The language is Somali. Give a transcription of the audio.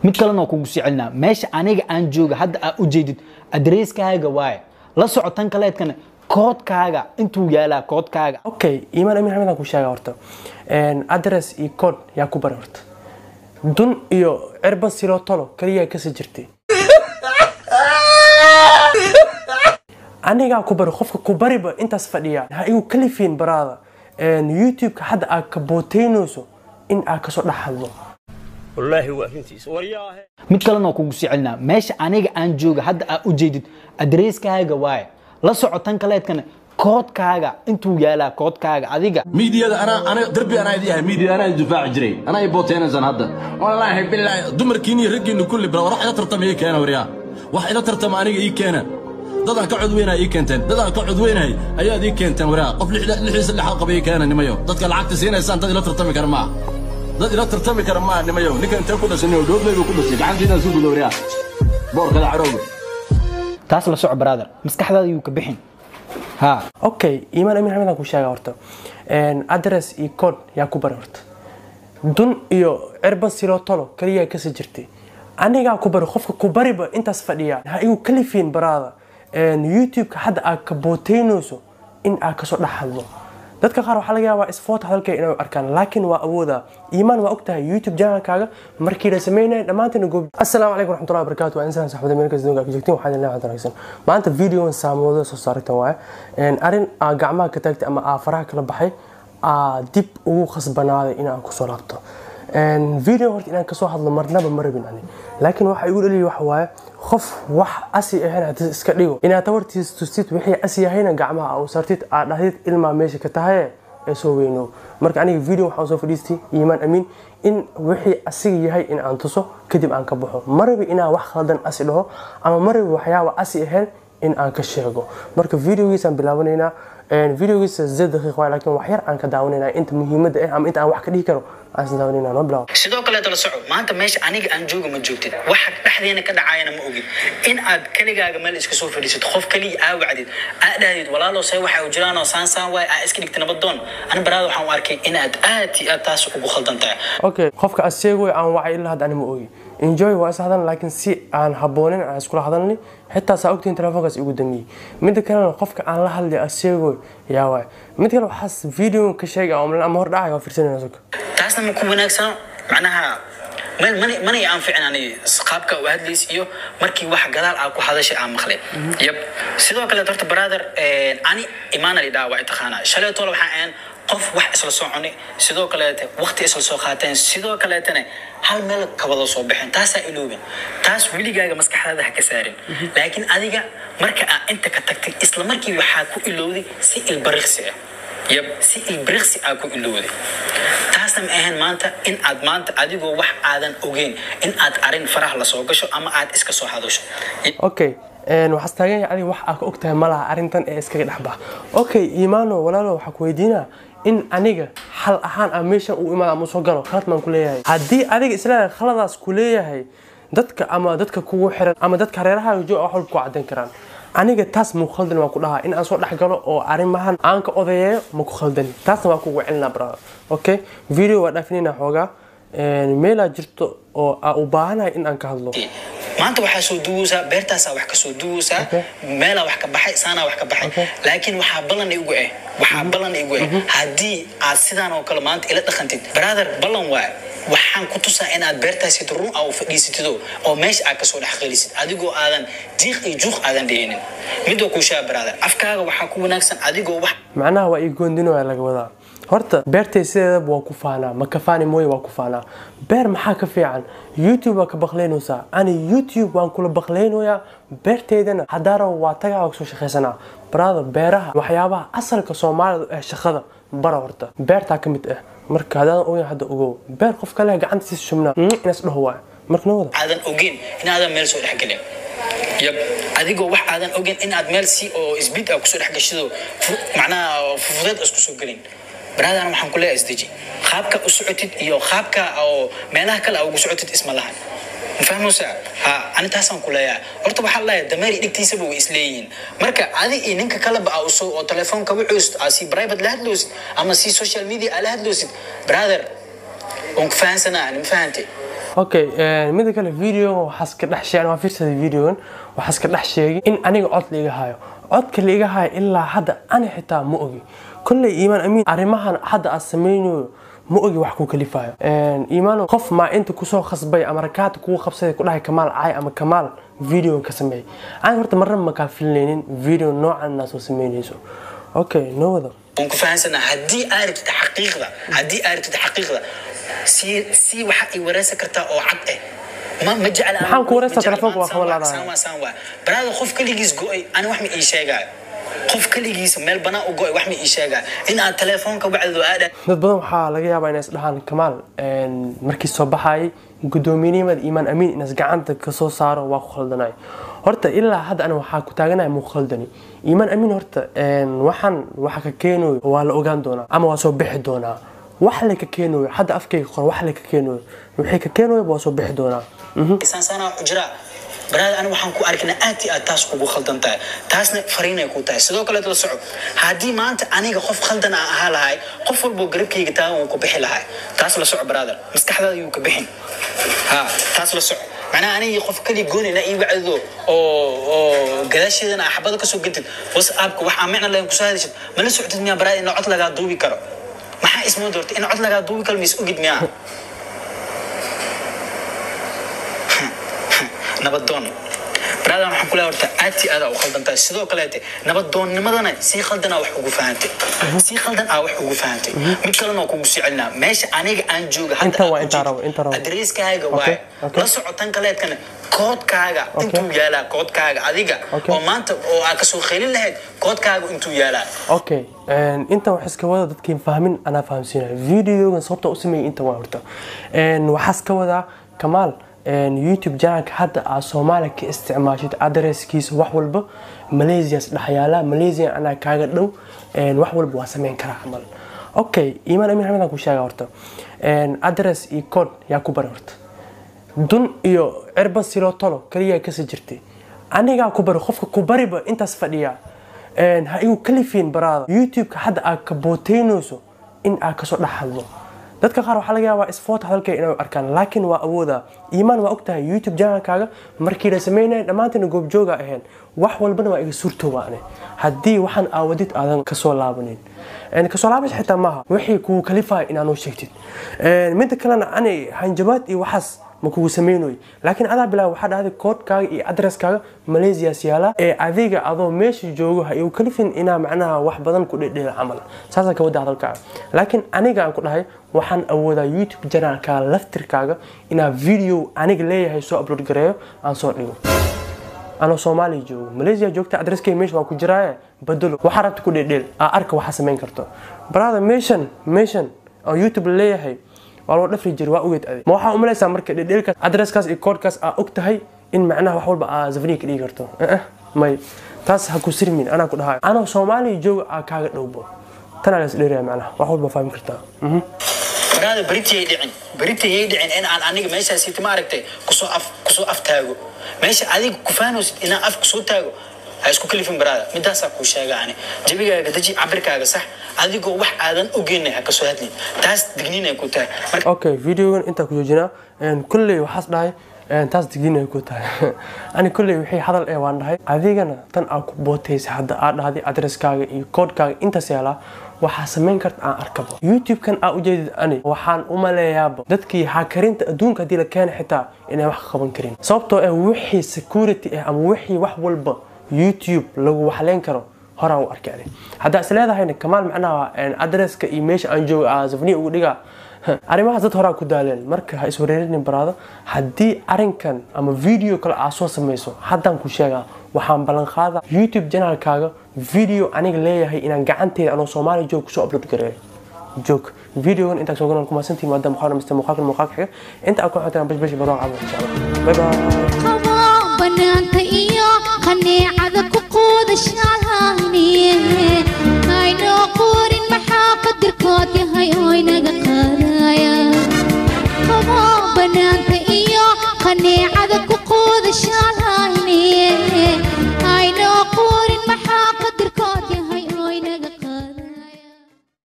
mid kalena kugu sii celinaa meesha aniga aan jooga hadda aad u jeedid adresskaaga waaye la socotan kaleedkana koodkaaga intuu yaalaa koodkaaga okay iimaan amin xamed aan ku sheegaa horta address iyo code yaa ku bari horta dun iyo cirban silo tolo kaliya ka sii jirtay aniga ku bari qofka ku bariba intaas fadhiya ha igu kalifin baraada YouTube ka hadda aad ka booteynayso in aad ka soo dhaxadlo wallahi waa runtiis wariyaahe mid kalena kugu sii celinaa meesha aniga aan jooga hadda aad u jeedid adresskaaga waaye la socotan kaleedkana koodkaaga intuu yaalaa koodkaaga adiga ميديا أنا دربي أنا يديها ميديا أنا دفاع جري أنا يبوتين زين هذا والله بالله دمر كيني رجع إنه كل برا راح يترتم هيك أنا وريا واحد يترتم أنا هيك أنا ضد كعد وين هيك أنت ضد كعد وين هي أيها هيك أنت وريا قف لي حس اللي حلقة بيك أنا نميو ضد العكس زين إنسان ضد لا ترتم كرما ضد لا ترتم كرما نميو نك أنت كل سنة ودود لي كل سنة عندي ناس يقولوا وريا بورك العروض taas la soco brother maskaxdaada yuu ka bixin ha okay iimaan amin xamed aan ku sheegaa horta address iyo code yaa ku bari horta dun iyo cirban silo tolo kaliya ka sii jirtay aniga ku bari qofka ku bariba intaas fadhiya ha igu kalifin baraada YouTube ka hadda aad ka booteynayso in aad ka soo dhaxadlo dadka qaar waxa laga yaabaa isfoot hadalkay inay arkaan laakiin waa awooda iimaan waa ogtahay YouTube channel-kaaga markii la sameeyay dhamaanteen goob assalaamu alaykum warahmatullahi wabarakatuh waa insaan saxbada meel kasta ka joogtiin waxaan ilaahay wanaagsan maanta video saamoodo soo saartan waa arin gacmaha ka taagtay ama faraha kala baxay dib ugu khasbanaaday in aan ku soo laabto video horta inaan ka soo hadlo marnaba marabin ani laakiin waxa igu dhaliyay wax waaye qof wax asi ahayn hada iska dhigo inaad tawartiis tusid wixii asi ahayna gacmaha oo sartid aad dhahdid ilma meesha ka tahay ee soo weyno marka aniga video waxaan soo fadhiistay iimaan amin in wixii asiga yahay in aan tuso kadib aan ka baxo marabi inaan wax khaldan asi dhaho ama marabi waxyaabo asi ahayn in aan ka sheego marka videogiisaan bilaabaneynaa videogiisa 8 daqiiqo laakiin wax yar aan ka daawaneynaa inta muhiimada ah ama inta aan wax ka dhigi karo aan daawaneynaa no bilaw sidoo kale la soco maanta meesha aniga aan jooga ma joogtid waxa dhaxdeena ka dhacayna ma ogid in aad kaligaaga meel iska soo fadhiisato qof kaliya wacdid aad dhahdid walaalo say waxa uu jiraan oo saan way iska dhigtay nabadoon ana baraad waxaan u arkay in aad taas ugu khaldantahay okay qofka aseego aan wacay ilaa hadda ma ogi enjoy waa saxdan laakiin si aan haboonin aan isku hadalni xitaa saaqtiin telefoonkaas ugu damiyay mid kale qofka aan la hadlay aseego yaa way mid kale waxaas video ka sheegay ama hor dhacay oo fiirsanayna soo taasna ma ku wanaagsan macnaha man aan fiicnaan qaabka u hadlays iyo markii wax gadaal aan ku hadashay aan maqlay yab sidoo kale dadka brother ani imaanay dhaaway taqaana shalay tool waxaan qof wax isla soconay sidoo kale waqti isla soo qaateen sidoo kale hal meel ka wada soo bixin taas ay iloobin taas wiligaaga maskaxdaada ha ka saarin laakiin adiga marka aad inta ka tagtay isla markii waxa ku ilowday si ilbariqsi yab si ilbariqsi aad ku ilowday taasna ma ahan maanta in aad maanta adigoo wax aadan ogeyn in aad arin faraha la soo gasho ama aad iska soo hadasho okay waxaad taagan yahay wax aad ka ogtahay malaha arintan ee iska dhaxba okay iimaano walaalo waxa ku weydiinaa in aniga hal ahaan aan meesha u imaado ama soo galo khalad maan ku leeyahay haddii adiga isla khaladaas ku leeyahay dadka kugu xiran ama dadka hareeraha jooga wax walba ku cadeyn karaan aniga taas mu khaldan waan ku dhahaa in aan soo dhax galo oo arimahan aan ka odayeeyo ma ku khaldan taasna waa kugu celinaa brother okay video waa dhaafinayna xoogaa meela jirto oo u baahanahay in aan ka hadlo maanta waxa soo duusa beertaas wax ka soo duusa meela wax ka baxay saana wax ka baxay laakiin waxa balan igu hadii aad sidaan oo kale maanta ila dhaqantid brother balan waxaan ku tusaa in aad beertaasi run oo fadhiisatido oo meesha aad ka soo dhaxqalisid adigoo aadan diiq iyo juuq aadan dheenin mid ku shaa brother afkaaga waxa ku wanaagsan adigoo wax macnaha waa ii goondino laga wadaa horta beertay sideeda waa ku faanaa ma ka faani mooy waa ku faanaa beer maxaa ka fiican YouTube waa ka baqleynaysa ani YouTube waan kula baqleynayaa beerteedana hadaara waa tagaa oo soo shaqeysana brother beeraha waxyaabaha asalka Soomaalida ee shaqada bara horta beerta ka mid ah marka hadaan oo hadda ogo beer qof kale gacantiisa shubna inaas dhaho waa markana wada aadan ogeyn in aadan meel soo dhaxgalin yab adigoo wax aadan ogeyn in aad meel si oo isbid ah ku soo dhaxgashido macnaha fufudeed isku soo galin brother waxaan ku leeyahay isdeji qaabka u socotid iyo qaabka oo meelaha kale ugu socotid isma lahan fahmusa ani taasaan ku leeyahay horta waxa la leeyahay dameeri dhigtiisaba way isleeyihiin marka adiga ninka kale ba uu soo oo telefoonka wuxuu si private la hadloosid ama si social media la hadloosid brother on fahansana ani fahanti okay mid kale video waxaas ka dhax sheegay waa fiirsaday videogan waxaas ka dhax sheegay in aniga cod liiga hayo codka liiga hayo ilaa hadda ani xitaa ma ogi kullay iimaan amiin arimahan hadda aan sameeyno ma ogi wax ku kalifayo iimaan qof ma inta ku soo khasbay ama rakaad ku qabsaday ku dhahay Kamaal caay ama Kamaal video ka sameey aan horta marna ma ka filneenin video noocan naas oo sameeynayso okay no wada ku fahansana hadii aaragtid xaqiiqda si waxa ay wareysan kartaa oo cad ma jecel maxaan ku wareysan telefoonka waa xawalaada baraada qof kaligiis go'ay ani wax ma ii sheegay qof kaligiis meel banaa u go'ay wax ma ii sheegay in aan telefoonka wacdo aad dad badan waxa laga yaabaa inay isdhahaan Kamaal markii soo baxay gudoominimada iimaan amiin inaas gacanta ka soo saaro waa ku khaldanay horta ilaa hadda ana waxa ku taaganahay mu khaldani iimaan amiin horta waxan waxa ka keenay waa la ogaan doonaa ama waa soo bixi doonaa wax la ka keenay hadda afkayga qor wax la ka keenay wixii ka keenay waa soo bixi doonaa sana ujra baraad ana waxaan ku arkinaa aad taas ugu khaldantahay taasna fariinay ku tahay sidoo kale la soco hadii maanta aniga qof khaldan ah ahaa lahay qof walba garabkayga taa uu ku bixi lahay taas la soco brother maskaxdaada uu ka bixin taas la soco macnaa aniga qof kali goonina ii wacdo oo gadaasheedana xabada ka soo gantid WhatsApp-ka waxa macna la ku soo hadashid ma la socotid miya baraad in cod laga duubi karo maxaa ismo doortay in cod laga duubi karo mis ogid miya nabadoon brada waxaan kula horta aad u khaldantahay sidoo kale nabadoonnimadana si khaldan wax ugu faahantay mid kalena kugu sicelna meesha aniga aan jooga hadda adreeskaaga waa la socotan kaleedkana koodkaaga intuu yaala koodkaaga adiga oo maanta oo aad ka soo kheelin lahayd koodkaaga intuu yaala okay inta wax iska wada dadkii fahmin ana fahamsiinay videogan sababta u sameeyay inta waa horta waxa iska wada Kamaal YouTube channel hadda Soomaaliya ka isticmaashid addresskiisa wax walba Malaysia dhaxyaala Malaysia ana kaaga dhow wax walba waa sameyn karaa amal okay iimaan amiin xamedan ku sheega horta address iyo code yaa ku bar horta dun iyo cirba silo tolo kaliya ka soo jirtay aniga ku bar qofka ku bariba intaas fadhiya ha igu kalifin baraada YouTube ka hadda aad ka booteynayso in aad ka soo dhaxaldo dadka qaar waxa laga yaabaa isfoot halkay inay arkaan laakiin waa awooda iimaan waa ogtahay YouTube channel-kaaga markii la sameeyay dhamaantina goob jooga ahayn wax walbana waa iga suurtoobaane hadii waxaan aawadid aadan ka soo laabanin ka soo laabash xitaa maaha wixii ku kalifay in aanu sheegtid mid kalena ani hanjabaad iyo waxaas ma kugu sameeyay laakiin adaa bilaa waxa dhahday koodkaaga iyo addresskaaga Malaysia siyaala adiga adoo meesha joogo ha igu kalifin ina macnaha wax badan ku dhedheela amal saasa ka wada hadalka laakiin aniga aan ku dhahay waxaan awoodaa YouTube channel-ka laftirkaaga ina video aniga leeyahay soo upload gareeyo aan soo dhigo ana Soomaaliya joogo Malaysia joogta addresskay meesha waa ku jiraa badalo waxa rabta ku dhedheel arka waxa sameyn karto brother mission oo YouTube leeyahay waa dhafri jir waa ogeed adeeg ma waxa u malaysaa marka dhedheelka addresskaas iyo codekaas aad ogtahay in macnaha wax walba aad zafni ka dhigi karto may taas ha ku sirmin ana ku dhahay ana Soomaaliya joogo kaaga dhowbo tan la isdheeray macnaha wax walba fahmi kartaa brada Britiyay dhicin in aan aniga meesha siitay ma aragtay ku soo aftaago meesha adiga ku faanosid in aan af ku soo taago ha isku kalifin brada midaas ku sheegaane jabigaaga daji cabirkaaga sax adigoo wax aadan ogeynay ha ka soo hadlin taas digniinay ku tahay okay videogan inta ku joojina kulli waxaas dhahay taas digniinay ku tahay ani kulli wixii hadal waan dhahay adigana tan aan ku booteysay hadda aad dhahday addresskaaga iyo codekaaga inta seela waxa sameyn kartaa aan arkabo YouTube kan aan u jeedid ani waxaan u maleeyaaba dadkii hakarinta adduunka hadii la keenay xitaa inay wax qaban karin sababtoo ah wixii security ama wixii wax walba YouTube lagu waxleen karo hore u arkay hadda isleedahayna Kamaal macnaha addresska iyo meesha aan joogo azafni ugu dhiga arimaha dad hore ku daaleen marka ha iswareerin baraada hadii arinkan ama video kale aad soo sameyso haddaan ku sheegaa waxaan balan qaada YouTube channel-kaaga video aniga leeyahay inaan gacanteeda anoo Soomaali joog ku soo upload gareeyo joog videogan inta soo galan kuma santii maadaama waxaan mista muuqaalka inta aan ku xataa bash baro caawa insha Allah bye bye banaanka iyo qaneecada ku qoodashaalahani ayno qorin maxaa qadirkood yahay oo inaga qaadaya banaanka iyo qaneecada ku qoodashaalahani